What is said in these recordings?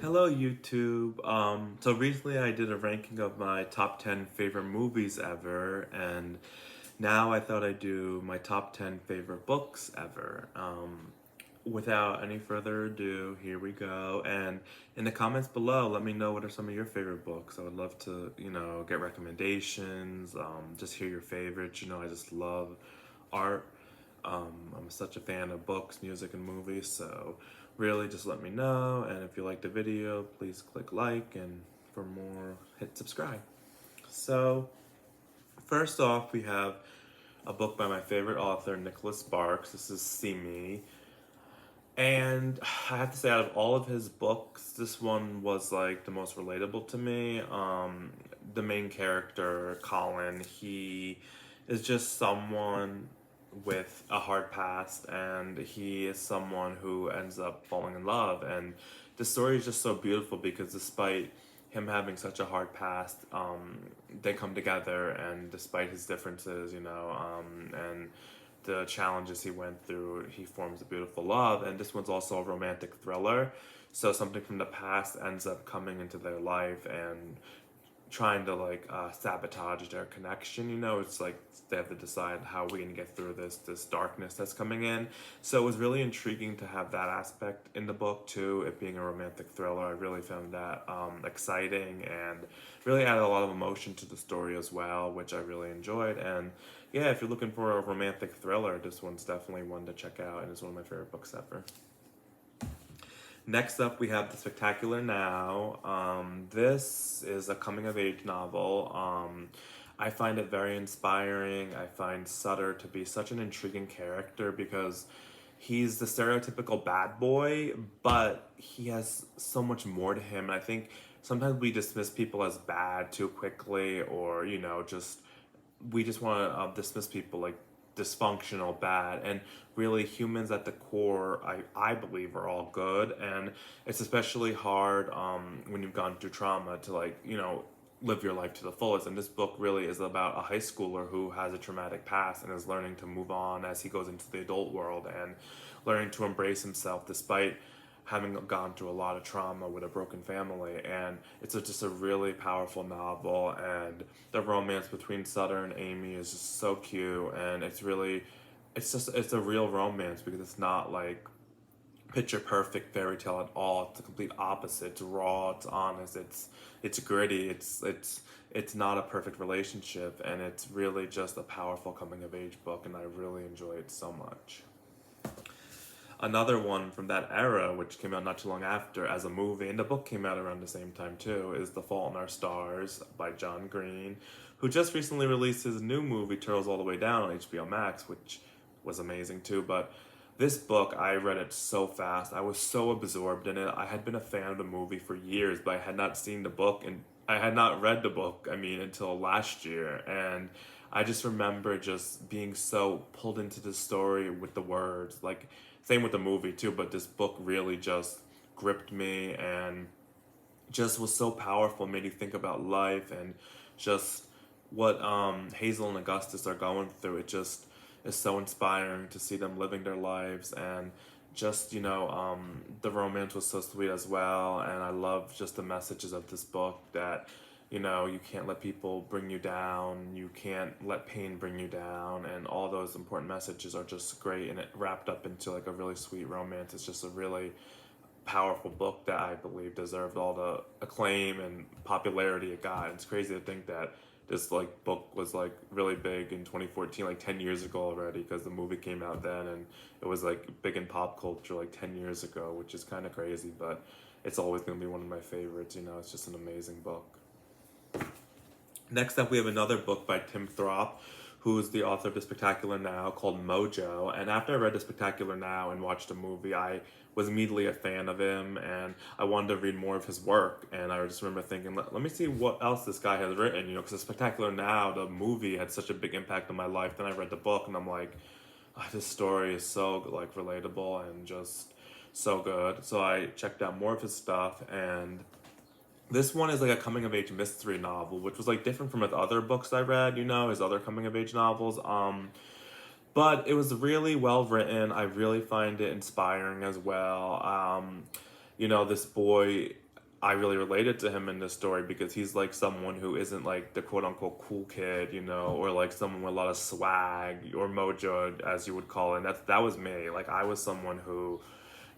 Hello, YouTube. So recently I did a ranking of my top 10 favorite movies ever, and now I thought I'd do my top 10 favorite books ever. Without any further ado, here we go. And in the comments below, let me know what are some of your favorite books. I would love to, get recommendations, just hear your favorites. I just love art. I'm such a fan of books, music, and movies, so really just let me know. And if you like the video, please click like, and for more, hit subscribe. So, first off, we have a book by my favorite author, Nicholas Sparks. This is See Me. And I have to say, out of all of his books, this one was like the most relatable to me. The main character, Colin, he is just someone with a hard past, and he is someone who ends up falling in love. And the story is just so beautiful because despite him having such a hard past, they come together, and despite his differences, and the challenges he went through, he forms a beautiful love. And this one's also a romantic thriller. So something from the past ends up coming into their life and trying to sabotage their connection. It's like they have to decide how we're gonna get through this darkness that's coming in. So it was really intriguing to have that aspect in the book too, it being a romantic thriller. I really found that exciting, and really added a lot of emotion to the story as well, which I really enjoyed. And yeah, if you're looking for a romantic thriller, this one's definitely one to check out, and it's one of my favorite books ever. Next up, we have The Spectacular Now. This is a coming of age novel. I find it very inspiring. I find Sutter to be such an intriguing character because he's the stereotypical bad boy, but he has so much more to him. And I think sometimes we dismiss people as bad too quickly, or, we just want to dismiss people like dysfunctional, bad, and really humans at the core, I believe, are all good. And it's especially hard when you've gone through trauma to live your life to the fullest. And this book really is about a high schooler who has a traumatic past and is learning to move on as he goes into the adult world, and learning to embrace himself despite having gone through a lot of trauma with a broken family. And it's just a really powerful novel, and the romance between Sutter and Amy is just so cute. And it's a real romance because it's not like picture perfect fairy tale at all. It's the complete opposite. It's raw, it's honest, it's gritty, it's not a perfect relationship, and it's really just a powerful coming of age book, and I really enjoy it so much. Another one from that era, which came out not too long after as a movie, and the book came out around the same time too, is The Fault in Our Stars by John Green, who just recently released his new movie, Turtles All the Way Down, on HBO Max, which was amazing too. But this book, I read it so fast. I was so absorbed in it. I had been a fan of the movie for years, but I had not seen the book, and I had not read the book, until last year. And I just remember just being so pulled into the story with the words. Like, same with the movie too, but this book really just gripped me and just was so powerful, made you think about life and just what Hazel and Augustus are going through. It just is so inspiring to see them living their lives, and just the romance was so sweet as well. And I love just the messages of this book that you can't let people bring you down, you can't let pain bring you down, and all those important messages are just great, and it wrapped up into like a really sweet romance. It's just a really powerful book that I believe deserved all the acclaim and popularity it got. It's crazy to think that this book was really big in 2014, like 10 years ago already, because the movie came out then, and it was big in pop culture 10 years ago, which is kind of crazy. But it's always going to be one of my favorites. It's just an amazing book. Next up, we have another book by Tim Thorpe, who is the author of The Spectacular Now, called Mojo. And after I read The Spectacular Now and watched the movie, I was immediately a fan of him, and I wanted to read more of his work. And I just remember thinking, let me see what else this guy has written, because The Spectacular Now, the movie, had such a big impact on my life. Then I read the book, and I'm like, oh, this story is so relatable and just so good. So I checked out more of his stuff, and this one is a coming of age mystery novel, which was different from his other books I read, his other coming of age novels. But it was really well written. I really find it inspiring as well. This boy I really related to him in this story because he's like someone who isn't like the quote unquote cool kid, or like someone with a lot of swag or mojo, as you would call it. And that was me. Like I was someone who,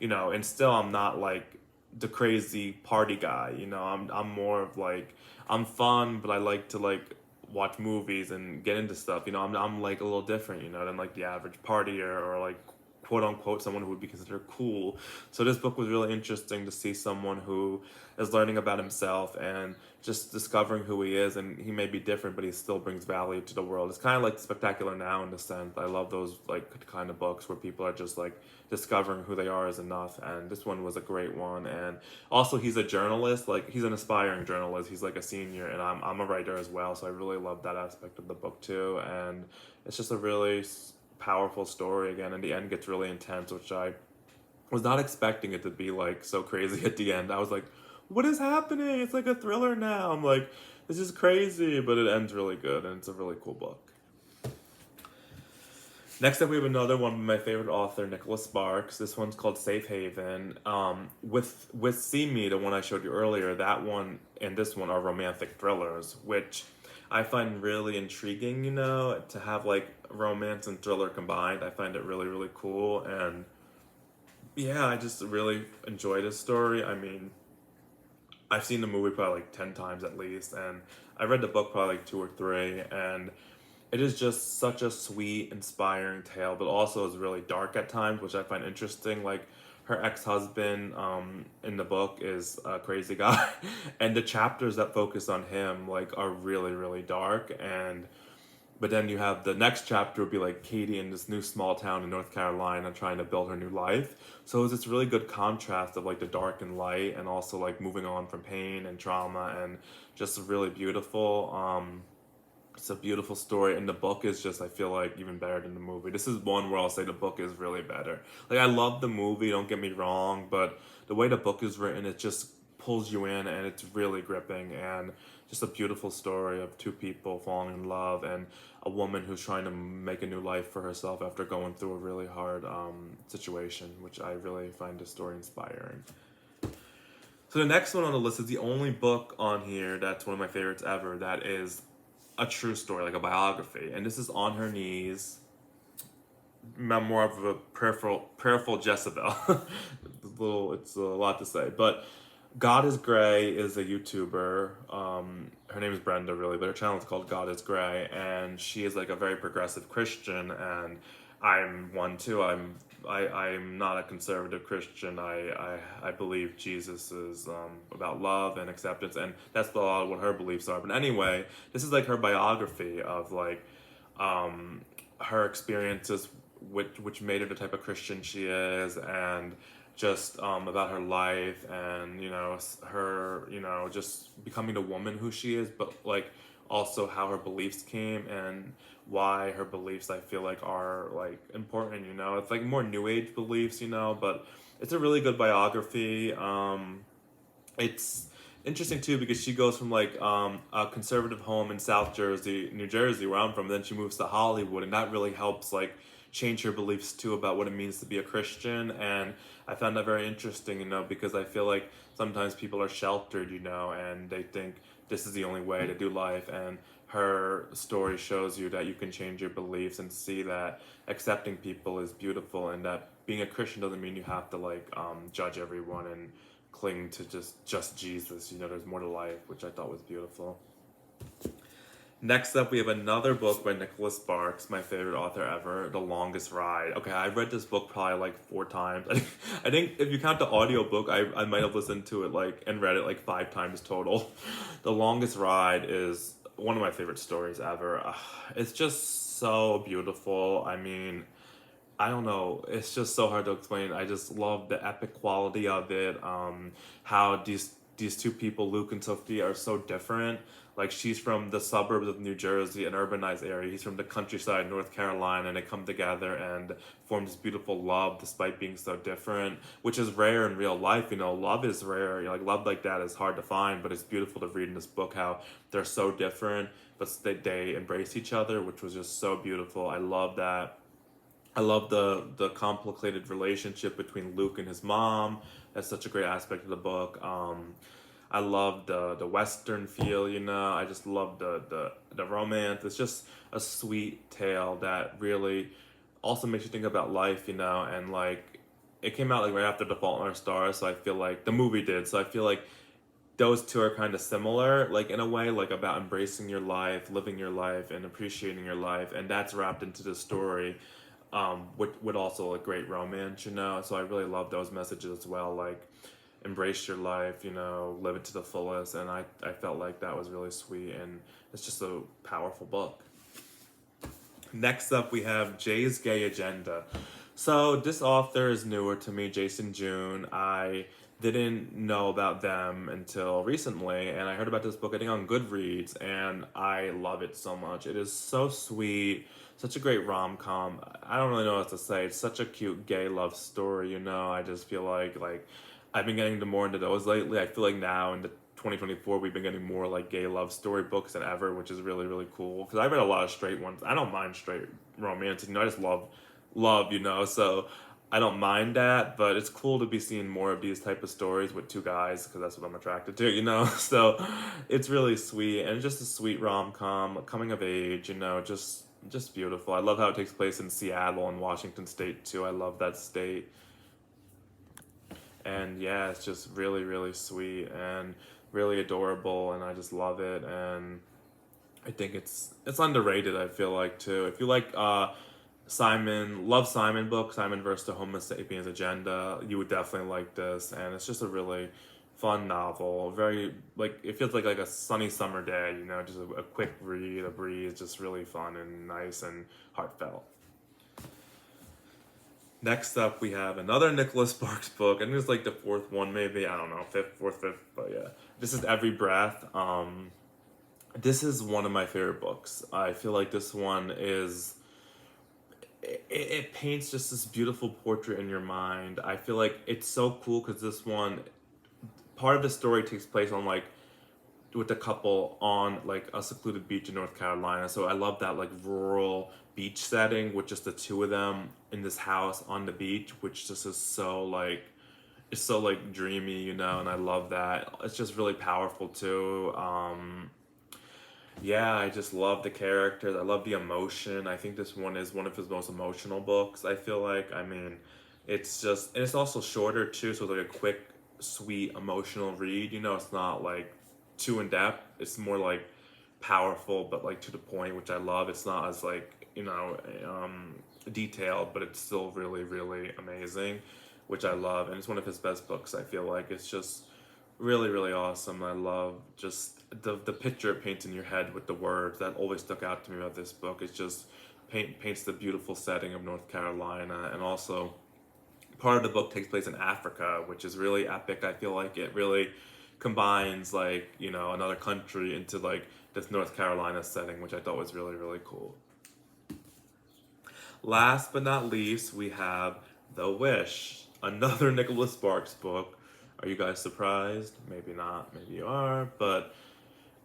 and still I'm not like the crazy party guy. I'm more of like I'm fun, but I like to like watch movies and get into stuff. I'm like a little different, than like the average partier or like quote unquote someone who would be considered cool. So this book was really interesting to see someone who is learning about himself and just discovering who he is, and he may be different but he still brings value to the world. It's kind of like Spectacular Now in a sense. I love those like kind of books where people are just like discovering who they are is enough, and this one was a great one. And also he's a journalist, like he's an aspiring journalist. He's like a senior, and I'm a writer as well, so I really love that aspect of the book too. And it's just a really powerful story again, and the end gets really intense, which I was not expecting it to be like so crazy at the end. I was like, what is happening? It's like a thriller now. I'm like, this is crazy, but it ends really good, and it's a really cool book. Next up, we have another one by my favorite author, Nicholas Sparks. This one's called Safe Haven. With See Me, the one I showed you earlier, that one and this one are romantic thrillers, which I find really intriguing, to have like romance and thriller combined. I find it really, really cool. And yeah, I just really enjoy this story. I mean, I've seen the movie probably like 10 times at least, and I read the book probably like two or three, and it is just such a sweet, inspiring tale, but also is really dark at times, which I find interesting. Like her ex-husband in the book is a crazy guy, and the chapters that focus on him like are really, really dark. And but then you have the next chapter would be like Katie in this new small town in North Carolina trying to build her new life. So it was this really good contrast of like the dark and light, and also like moving on from pain and trauma, and just really beautiful. It's a beautiful story, and the book is just, I feel like, even better than the movie. This is one where I'll say the book is really better. Like, I love the movie, don't get me wrong, but the way the book is written, it just pulls you in, and it's really gripping, and just a beautiful story of two people falling in love, and a woman who's trying to make a new life for herself after going through a really hard situation, which I really find this story inspiring. So the next one on the list is the only book on here that's one of my favorites ever that is a true story, like a biography. And this is On Her Knees, memoir of a prayerful Jezebel. It's a lot to say, but God is Gray is a YouTuber. Her name is Brenda, really, but her channel is called God is Gray, and she is like a very progressive Christian, and I'm one too. I'm not a conservative Christian. I believe Jesus is about love and acceptance, and that's a lot of what her beliefs are. But anyway, this is like her biography of like her experiences, which made her the type of Christian she is, and just about her life, and her just becoming the woman who she is, but like also how her beliefs came and why her beliefs I feel like are like important. It's like more new age beliefs, but it's a really good biography. It's interesting too because she goes from like a conservative home in South Jersey, New Jersey, where I'm from, then she moves to Hollywood, and that really helps like change her beliefs too about what it means to be a Christian. And I found that very interesting, because I feel like sometimes people are sheltered, and they think this is the only way to do life. And her story shows you that you can change your beliefs and see that accepting people is beautiful, and that being a Christian doesn't mean you have to like judge everyone and cling to just Jesus. There's more to life, which I thought was beautiful. Next up, we have another book by Nicholas Sparks, my favorite author ever, The Longest Ride. Okay, I've read this book probably like 4 times. I think if you count the audiobook, I might have listened to it like and read it like 5 times total. The Longest Ride is one of my favorite stories ever. It's just so beautiful. I mean, I don't know. It's just so hard to explain. I just love the epic quality of it. How these two people, Luke and Sophie, are so different. Like she's from the suburbs of New Jersey, an urbanized area. He's from the countryside, North Carolina, and they come together and form this beautiful love despite being so different, which is rare in real life. Love is rare. Like love like that is hard to find, but it's beautiful to read in this book how they're so different, but they embrace each other, which was just so beautiful. I love that. I love the complicated relationship between Luke and his mom. That's such a great aspect of the book. I love the Western feel, you know. I just love the romance. It's just a sweet tale that really also makes you think about life, you know, and like it came out like right after The Fault in Our Stars, so I feel like the movie did. So I feel like those two are kind of similar, like in a way, like about embracing your life, living your life, and appreciating your life, and that's wrapped into the story, with also a great romance, you know. So I really love those messages as well, like embrace your life, you know, live it to the fullest, and I felt like that was really sweet, and it's just a powerful book. Next up, we have Jay's Gay Agenda. So this author is newer to me, Jason June. I didn't know about them until recently, and I heard about this book I think on Goodreads, and I love it so much. It is so sweet, such a great rom com. I don't really know what to say. It's such a cute gay love story, you know. I just feel like I've been getting more into those lately. I feel like now in the 2024 we've been getting more like gay love story books than ever, which is really really cool because I read a lot of straight ones. I don't mind straight romance, you know. I just love, you know. So I don't mind that, but it's cool to be seeing more of these type of stories with two guys because that's what I'm attracted to, you know. So it's really sweet and just a sweet rom-com, coming of age, you know, just beautiful. I love how it takes place in Seattle and Washington State too. I love that state. And yeah, it's just really really sweet and really adorable, and I just love it. And I think it's underrated, I feel like, too. If you like Simon book, Simon versus the Homo sapiens agenda, you would definitely like this. And it's just a really fun novel, very like it feels like a sunny summer day, you know, just a quick read, a breeze, just really fun and nice and heartfelt. Next up, we have another Nicholas Sparks book. I think it's like the fourth one, maybe. I don't know, fifth, but yeah. This is Every Breath. This is one of my favorite books. I feel like this one is it paints just this beautiful portrait in your mind. I feel like it's so cool because this one part of the story takes place on like with the couple on like a secluded beach in North Carolina. So I love that like rural beach setting with just the two of them in this house on the beach, which just is so like it's so like dreamy, you know, and I love that. It's just really powerful too. Yeah, I just love the characters. I love the emotion. I think this one is one of his most emotional books. I feel like. I mean, it's just and it's also shorter too, so it's like a quick, sweet, emotional read. You know, it's not like too in depth. It's more like powerful, but like to the point, which I love. It's not as like detailed, but it's still really, really amazing, which I love. And it's one of his best books. I feel like it's just really really awesome. I love just the picture it paints in your head with the words that always stuck out to me about this book. It's just paints the beautiful setting of North Carolina, and also part of the book takes place in Africa, which is really epic. I feel like it really combines like you know another country into like this North Carolina setting, which I thought was really really cool. Last but not least, we have The Wish, another Nicholas Sparks book. Are you guys surprised? Maybe not, maybe you are, but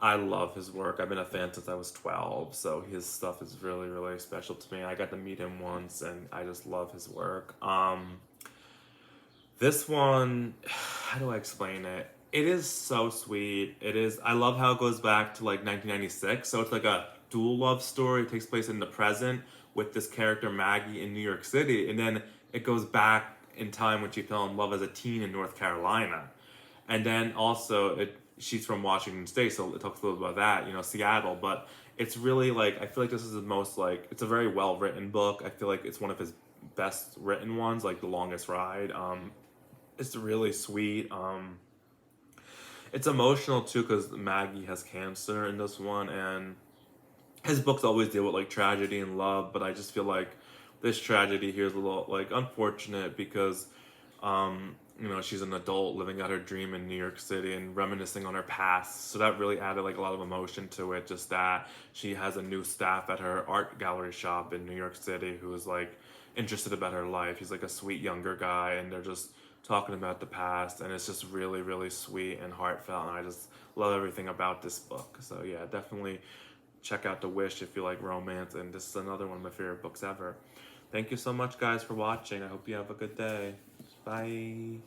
I love his work. I've been a fan since I was 12, so his stuff is really, really special to me. I got to meet him once, and I just love his work. This one, how do I explain it? It is so sweet. It is. I love how it goes back to like 1996. So it's like a dual love story. It takes place in the present with this character Maggie in New York City, and then it goes back in time when she fell in love as a teen in North Carolina, and then also she's from Washington State, so it talks a little about that, you know, Seattle. But it's really like I feel like this is the most like it's a very well written book. I feel like it's one of his best written ones, like The Longest Ride. It's really sweet. It's emotional too because Maggie has cancer in this one, and his books always deal with like tragedy and love, but I just feel like this tragedy here is a little like unfortunate because you know, she's an adult living out her dream in New York City and reminiscing on her past. So that really added like a lot of emotion to it. Just that she has a new staff at her art gallery shop in New York City who is like interested about her life. He's like a sweet younger guy, and they're just talking about the past, and it's just really, really sweet and heartfelt. And I just love everything about this book. So yeah, definitely check out The Wish if you like romance. And this is another one of my favorite books ever. Thank you so much, guys, for watching. I hope you have a good day. Bye.